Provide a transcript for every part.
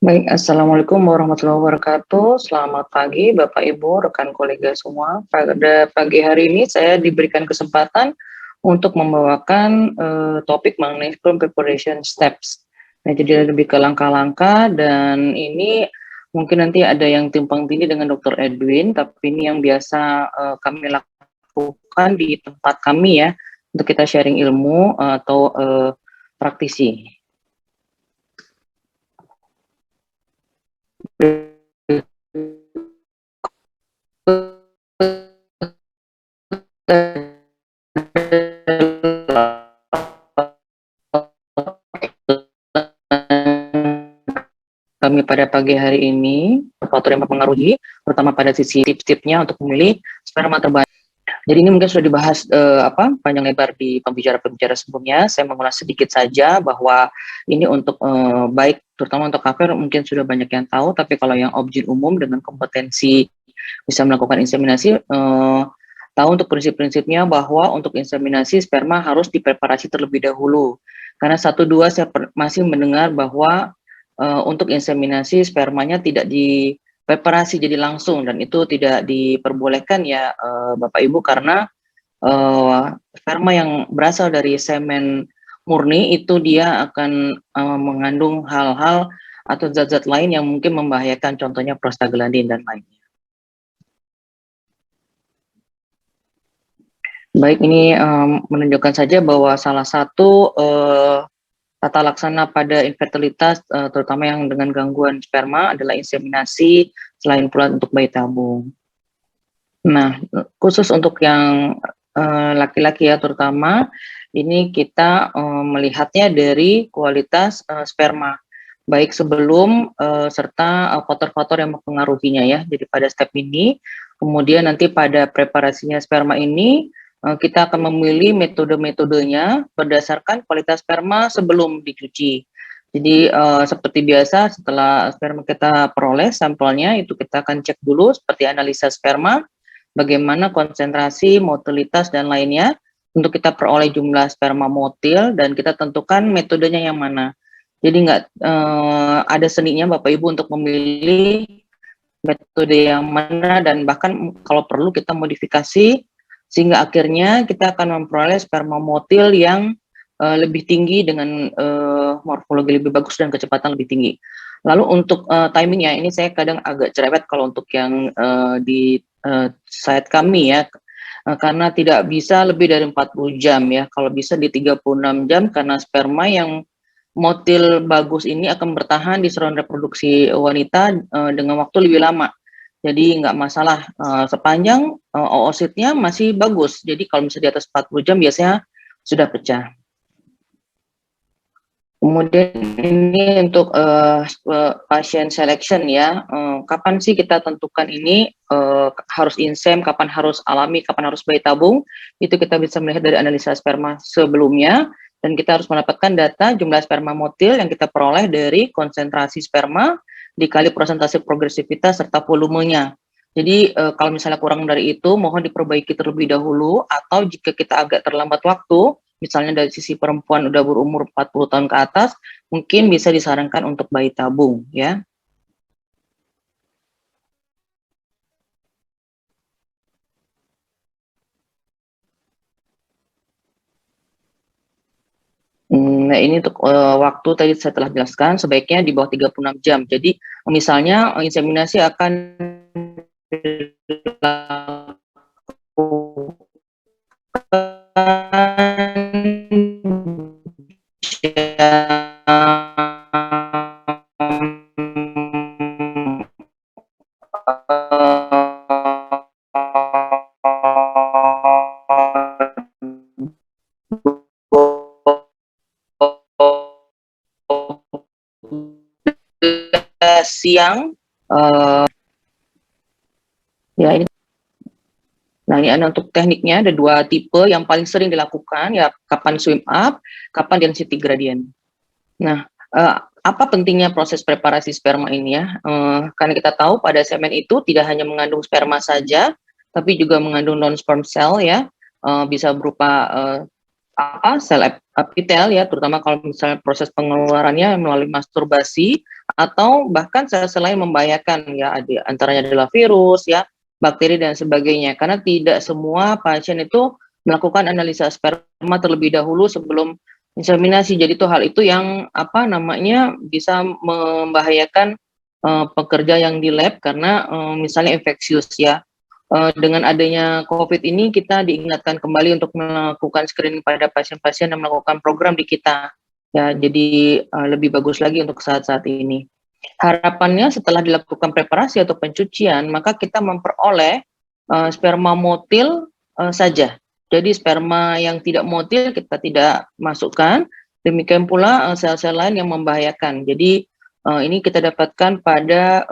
Baik, Assalamualaikum warahmatullahi wabarakatuh. Selamat pagi Bapak Ibu, rekan kolega semua. Pada pagi hari ini saya diberikan kesempatan untuk membawakan topik mengenai film preparation steps. Nah, jadi lebih ke langkah-langkah dan ini mungkin nanti ada yang timpang tindih dengan Dr. Edwin, tapi ini yang biasa kami lakukan di tempat kami ya, untuk kita sharing ilmu atau praktisi. Kami pada pagi hari ini, faktor yang mempengaruhi, terutama pada sisi tips-tipsnya untuk memilih sperma terbaik. Jadi ini mungkin sudah dibahas panjang lebar di pembicara-pembicara sebelumnya. Saya mengulas sedikit saja bahwa ini untuk baik, terutama untuk cover mungkin sudah banyak yang tahu, tapi kalau yang objek umum dengan kompetensi bisa melakukan inseminasi, tahu untuk prinsip-prinsipnya bahwa untuk inseminasi sperma harus dipreparasi terlebih dahulu. Karena satu dua saya masih mendengar bahwa untuk inseminasi spermanya tidak dipreparasi jadi langsung dan itu tidak diperbolehkan ya Bapak Ibu karena sperma yang berasal dari semen murni itu dia akan mengandung hal-hal atau zat-zat lain yang mungkin membahayakan, contohnya prostaglandin dan lainnya. Baik, ini menunjukkan saja bahwa salah satu tata laksana pada infertilitas, terutama yang dengan gangguan sperma adalah inseminasi, selain pula untuk bayi tabung. Nah, khusus untuk yang laki-laki ya terutama, ini kita melihatnya dari kualitas sperma, baik sebelum serta faktor-faktor yang mempengaruhinya ya. Jadi pada step ini, kemudian nanti pada preparasinya sperma ini, kita akan memilih metode-metodenya berdasarkan kualitas sperma sebelum dicuci. Jadi seperti biasa setelah sperma kita peroleh sampelnya itu kita akan cek dulu seperti analisa sperma, bagaimana konsentrasi, motilitas dan lainnya untuk kita peroleh jumlah sperma motil dan kita tentukan metodenya yang mana. Jadi nggak ada seninya Bapak Ibu untuk memilih metode yang mana dan bahkan kalau perlu kita modifikasi sehingga akhirnya kita akan memperoleh sperma motil yang lebih tinggi dengan morfologi lebih bagus dan kecepatan lebih tinggi. Lalu untuk timingnya ini saya kadang agak cerewet kalau untuk yang di site kami ya, karena tidak bisa lebih dari 40 jam ya, kalau bisa di 36 jam karena sperma yang motil bagus ini akan bertahan di saluran reproduksi wanita dengan waktu lebih lama. Jadi nggak masalah sepanjang oositnya masih bagus. Jadi kalau misalnya di atas 40 jam biasanya sudah pecah. Kemudian ini untuk pasien selection ya, kapan sih kita tentukan ini harus insem, kapan harus alami, kapan harus bayi tabung, itu kita bisa melihat dari analisa sperma sebelumnya, dan kita harus mendapatkan data jumlah sperma motil yang kita peroleh dari konsentrasi sperma dikali persentase progresivitas serta volumenya. Jadi kalau misalnya kurang dari itu, mohon diperbaiki terlebih dahulu, atau jika kita agak terlambat waktu, misalnya dari sisi perempuan udah berumur 40 tahun ke atas, mungkin bisa disarankan untuk bayi tabung ya. Nah ini untuk waktu tadi saya telah jelaskan sebaiknya di bawah 36 jam. Jadi misalnya inseminasi akan siang ya ini. Nah ini ada untuk tekniknya, ada dua tipe yang paling sering dilakukan ya, kapan swim up, kapan density gradient. Nah apa pentingnya proses preparasi sperma ini ya? Karena kita tahu pada semen itu tidak hanya mengandung sperma saja, tapi juga mengandung non-sperm cell ya, bisa berupa sel epitel ya, terutama kalau misalnya proses pengeluarannya melalui masturbasi atau bahkan sel-sel lain membahayakan ya, antaranya adalah virus ya, bakteri dan sebagainya. Karena tidak semua pasien itu melakukan analisa sperma terlebih dahulu sebelum inseminasi. Jadi itu hal itu yang apa namanya bisa membahayakan pekerja yang di lab karena misalnya infeksius ya. Dengan adanya COVID ini kita diingatkan kembali untuk melakukan screening pada pasien-pasien dan melakukan program di kita. Ya, jadi lebih bagus lagi untuk saat-saat ini. Harapannya setelah dilakukan preparasi atau pencucian, maka kita memperoleh sperma motil saja. Jadi sperma yang tidak motil kita tidak masukkan. Demikian pula sel-sel lain yang membahayakan. Jadi ini kita dapatkan pada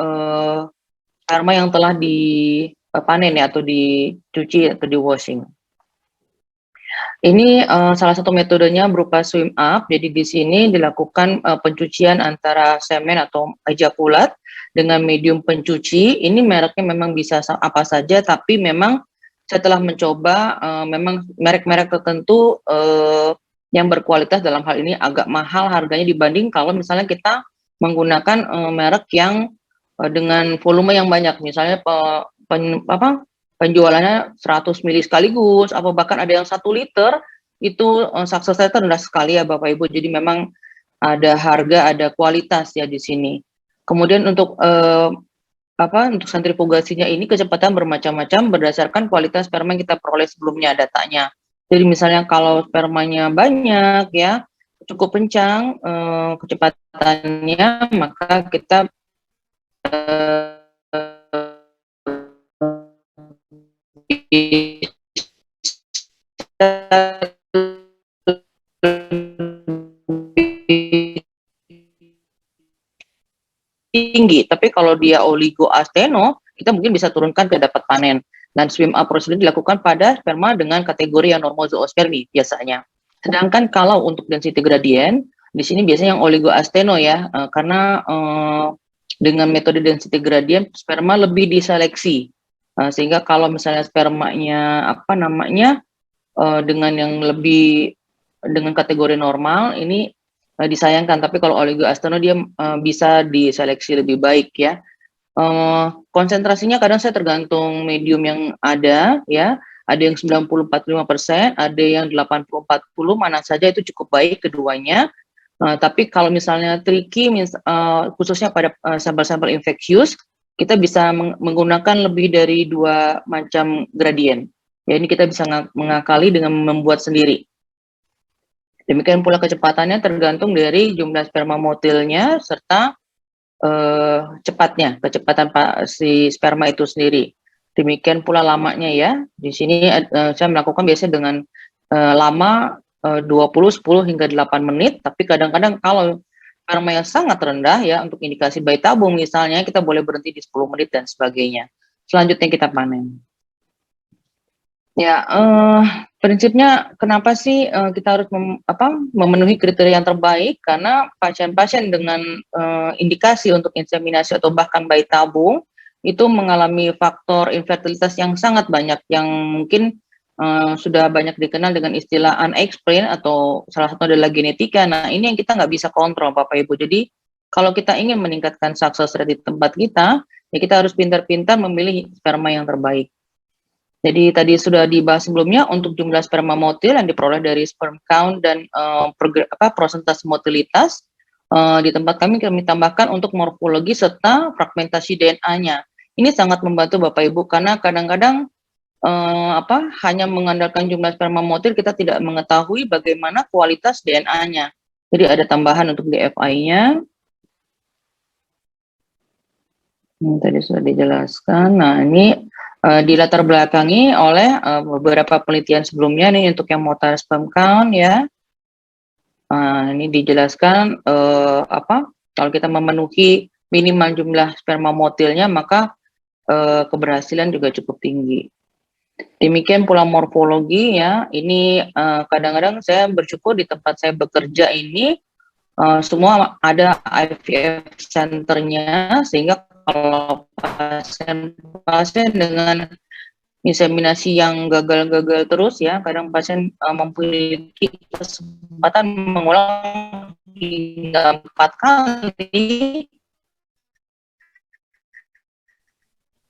sperma yang telah dipanen ya, atau dicuci atau di washing. Ini salah satu metodenya berupa swim up. Jadi di sini dilakukan pencucian antara semen atau ejakulat dengan medium pencuci. Ini mereknya memang bisa apa saja, tapi memang setelah mencoba memang merek-merek tertentu yang berkualitas dalam hal ini agak mahal harganya dibanding kalau misalnya kita menggunakan merek yang dengan volume yang banyak, misalnya penjualannya 100 mili sekaligus, atau bahkan ada yang 1 liter, itu sukses rate rendah sekali ya Bapak Ibu. Jadi memang ada harga, ada kualitas ya di sini. Kemudian untuk untuk sentrifugasinya ini kecepatan bermacam-macam berdasarkan kualitas sperma yang kita peroleh sebelumnya datanya. Jadi misalnya kalau spermanya banyak ya, cukup kencang kecepatannya, maka kita tinggi. Tapi kalau dia oligoasteno, kita mungkin bisa turunkan ke dapat panen. Dan swim up prosedur dilakukan pada sperma dengan kategori yang normozoospermi biasanya. Sedangkan kalau untuk density gradient, di sini biasanya yang oligoasteno ya, karena dengan metode density gradient sperma lebih diseleksi. Sehingga kalau misalnya spermanya dengan yang lebih dengan kategori normal ini disayangkan, tapi kalau oligoasteno dia bisa diseleksi lebih baik ya. Konsentrasinya kadang saya tergantung medium yang ada ya. Ada yang 90-45%, ada yang 80-40, mana saja itu cukup baik keduanya. Tapi kalau misalnya tricky, khususnya pada sampel-sampel infeksius, kita bisa menggunakan lebih dari 2 macam gradien. Ya, ini kita bisa mengakali dengan membuat sendiri. Demikian pula kecepatannya tergantung dari jumlah sperma motilnya serta kecepatan si sperma itu sendiri. Demikian pula lamanya ya. Di sini saya melakukan biasanya dengan lama 20, 10 hingga 8 menit, tapi kadang-kadang kalau sperma yang sangat rendah ya untuk indikasi bayi tabung misalnya, kita boleh berhenti di 10 menit dan sebagainya. Selanjutnya kita panen. Ya, prinsipnya kenapa sih kita harus memenuhi kriteria yang terbaik, karena pasien-pasien dengan indikasi untuk inseminasi atau bahkan bayi tabung itu mengalami faktor infertilitas yang sangat banyak, yang mungkin sudah banyak dikenal dengan istilah unexplained atau salah satu adalah genetika. Nah, ini yang kita nggak bisa kontrol Bapak Ibu. Jadi kalau kita ingin meningkatkan sukses rate di tempat kita, ya kita harus pintar-pintar memilih sperma yang terbaik. Jadi tadi sudah dibahas sebelumnya untuk jumlah sperma motil yang diperoleh dari sperm count dan prosentase motilitas. Di tempat kami tambahkan untuk morfologi serta fragmentasi DNA-nya. Ini sangat membantu Bapak Ibu karena kadang-kadang hanya mengandalkan jumlah sperma motil kita tidak mengetahui bagaimana kualitas DNA-nya. Jadi ada tambahan untuk DFI-nya. Tadi sudah dijelaskan. Nah, ini dilatar belakangi oleh beberapa penelitian sebelumnya nih untuk yang mortal sperm count ya. Ini dijelaskan kalau kita memenuhi minimal jumlah sperma motilnya maka keberhasilan juga cukup tinggi. Demikian pula morfologi ya. Ini kadang-kadang saya bersyukur di tempat saya bekerja ini semua ada IVF centernya, sehingga kalau pasien dengan inseminasi yang gagal-gagal terus ya, kadang pasien memiliki kesempatan mengulang hingga 4 kali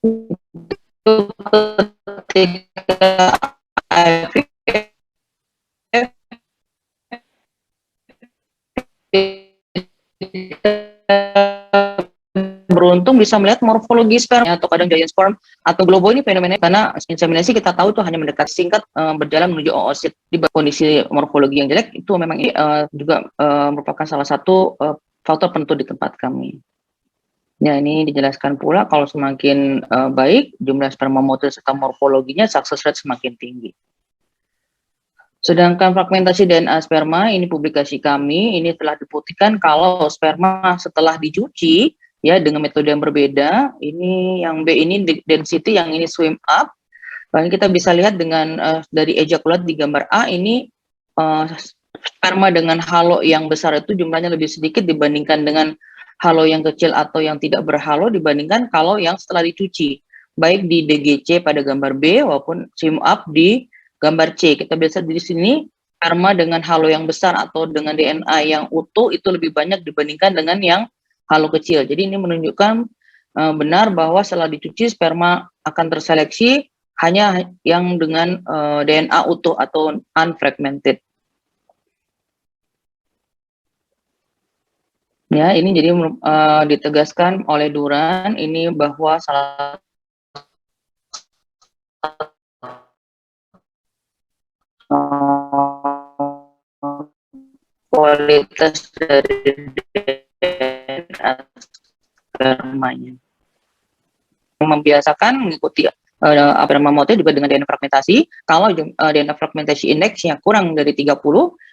ketika beruntung bisa melihat morfologi sperma atau kadang giant sperm atau globo ini fenomenanya karena inseminasi kita tahu itu hanya mendekat singkat berjalan menuju oosit di kondisi morfologi yang jelek itu memang juga merupakan salah satu faktor penentu di tempat kami. Ya, ini dijelaskan pula kalau semakin baik jumlah sperma motil serta morfologinya, success rate semakin tinggi. Sedangkan fragmentasi DNA sperma, ini publikasi kami, ini telah dibuktikan kalau sperma setelah dicuci, ya dengan metode yang berbeda, ini yang B ini density, yang ini swim up, dan kita bisa lihat dengan dari ejakulat di gambar A, ini sperma dengan halo yang besar itu jumlahnya lebih sedikit dibandingkan dengan halo yang kecil atau yang tidak berhalo dibandingkan kalau yang setelah dicuci, baik di DGC pada gambar B maupun swim up di gambar C. Kita bisa di sini sperma dengan halo yang besar atau dengan DNA yang utuh itu lebih banyak dibandingkan dengan yang halo kecil. Jadi ini menunjukkan benar bahwa setelah dicuci sperma akan terseleksi hanya yang dengan DNA utuh atau unfragmented. Ya, ini jadi ditegaskan oleh Duran ini bahwa salah kualitas dari DNA spermanya. Membiasakan mengikuti sperma motil juga dengan DNA fragmentasi. Kalau DNA fragmentasi indeksnya kurang dari 30,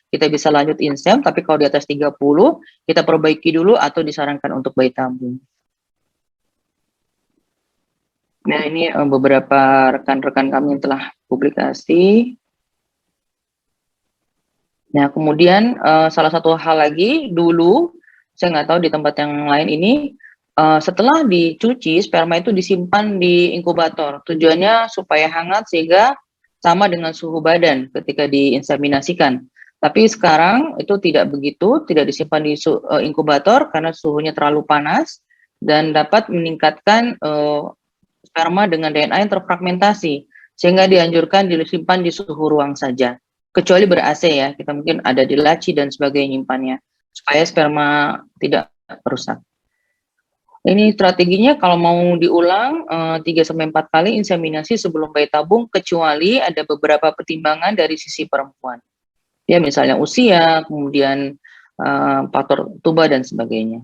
kita bisa lanjut insem, tapi kalau di atas 30, kita perbaiki dulu atau disarankan untuk bayi tabung. Nah, ini beberapa rekan-rekan kami yang telah publikasi. Nah, kemudian salah satu hal lagi, dulu, saya nggak tahu di tempat yang lain ini, setelah dicuci, sperma itu disimpan di inkubator. Tujuannya supaya hangat sehingga sama dengan suhu badan ketika diinseminasikan. Tapi sekarang itu tidak begitu, tidak disimpan di inkubator karena suhunya terlalu panas dan dapat meningkatkan sperma dengan DNA yang terfragmentasi, sehingga dianjurkan disimpan di suhu ruang saja. Kecuali ber-AC ya, kita mungkin ada di laci dan sebagainya nyimpannya, supaya sperma tidak rusak. Ini strateginya kalau mau diulang 3-4 kali inseminasi sebelum bayi tabung, kecuali ada beberapa pertimbangan dari sisi perempuan. Ya misalnya usia, kemudian faktor tuba dan sebagainya.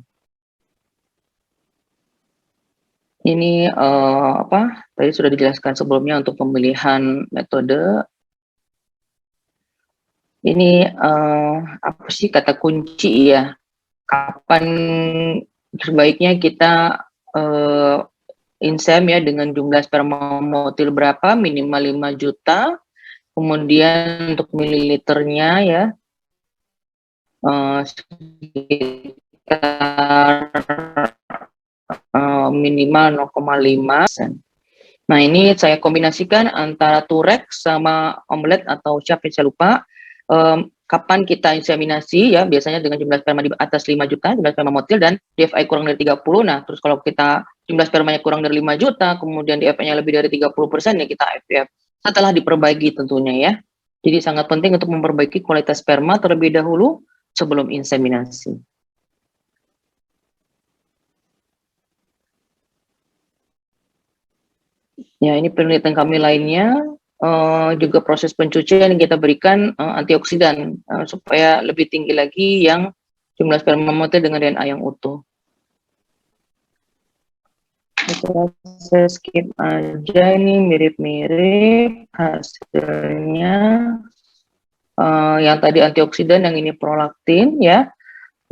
Ini tadi sudah dijelaskan sebelumnya untuk pemilihan metode. Ini apa sih kata kunci ya? Kapan sebaiknya kita insem ya dengan jumlah sperma motil berapa, minimal 5 juta. Kemudian untuk mililiternya ya sekitar minimal 0,5%. Nah, ini saya kombinasikan antara Turex sama omelet atau siapa saya lupa. Kapan kita inseminasi ya, biasanya dengan jumlah sperma di atas 5 juta, jumlah sperma motil dan DFI kurang dari 30. Nah, terus kalau kita jumlah spermanya kurang dari 5 juta, kemudian DFI-nya lebih dari 30%, ya kita IVF. Setelah diperbaiki tentunya ya. Jadi sangat penting untuk memperbaiki kualitas sperma terlebih dahulu sebelum inseminasi. Ya, ini penelitian kami lainnya, juga proses pencucian yang kita berikan antioksidan supaya lebih tinggi lagi yang jumlah sperma motil dengan DNA yang utuh. Saya skip aja, ini mirip-mirip hasilnya. Yang tadi antioksidan, yang ini prolaktin ya.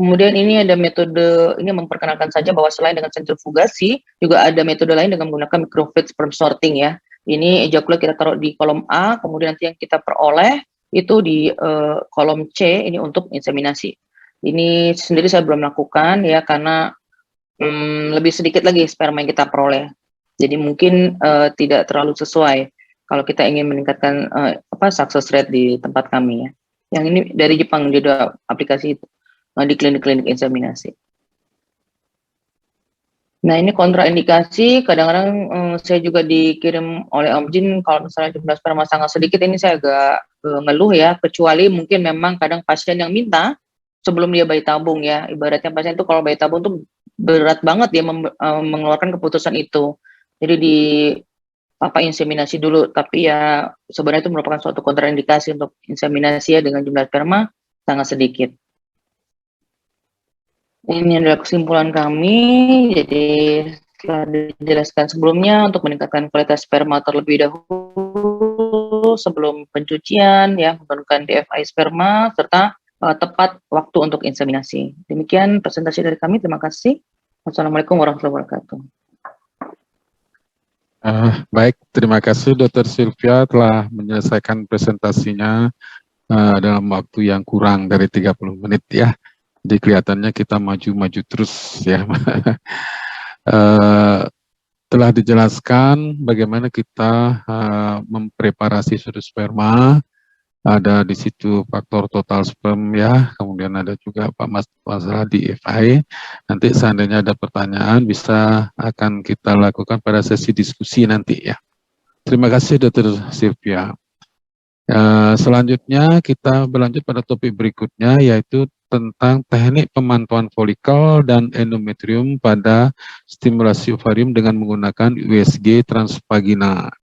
Kemudian ini ada metode, ini memperkenalkan saja bahwa selain dengan sentrifugasi, juga ada metode lain dengan menggunakan microfluidic sperm sorting ya. Ini ejakulat kita taruh di kolom A, kemudian nanti yang kita peroleh itu di kolom C, ini untuk inseminasi. Ini sendiri saya belum lakukan ya, karena lebih sedikit lagi sperma yang kita peroleh. Jadi mungkin tidak terlalu sesuai kalau kita ingin meningkatkan success rate di tempat kami ya. Yang ini dari Jepang juga aplikasi itu di klinik-klinik inseminasi. Nah, ini kontraindikasi kadang-kadang, saya juga dikirim oleh Omjin kalau misalnya jumlah sperma sangat sedikit ini saya agak, ngeluh ya, kecuali mungkin memang kadang pasien yang minta sebelum dia bayi tabung ya. Ibaratnya pasien tuh kalau bayi tabung tuh berat banget dia mengeluarkan keputusan itu. Jadi di apa, inseminasi dulu, tapi ya sebenarnya itu merupakan suatu kontraindikasi untuk inseminasi ya dengan jumlah sperma sangat sedikit. Ini adalah kesimpulan kami, jadi setelah dijelaskan sebelumnya untuk meningkatkan kualitas sperma terlebih dahulu sebelum pencucian ya, menurunkan DFI sperma serta tepat waktu untuk inseminasi. Demikian presentasi dari kami, terima kasih. Wassalamualaikum warahmatullahi wabarakatuh. Baik, terima kasih Dr. Sylvia telah menyelesaikan presentasinya dalam waktu yang kurang dari 30 menit ya. Jadi kelihatannya kita maju-maju terus ya. Telah dijelaskan bagaimana kita mempreparasi suatu sperma, ada di situ faktor total sperm ya, kemudian ada juga masalah di FI. Nanti seandainya ada pertanyaan bisa akan kita lakukan pada sesi diskusi nanti ya. Terima kasih Dr. Sylvia. Selanjutnya kita berlanjut pada topik berikutnya yaitu tentang teknik pemantauan folikel dan endometrium pada stimulasi ovarium dengan menggunakan USG transvagina.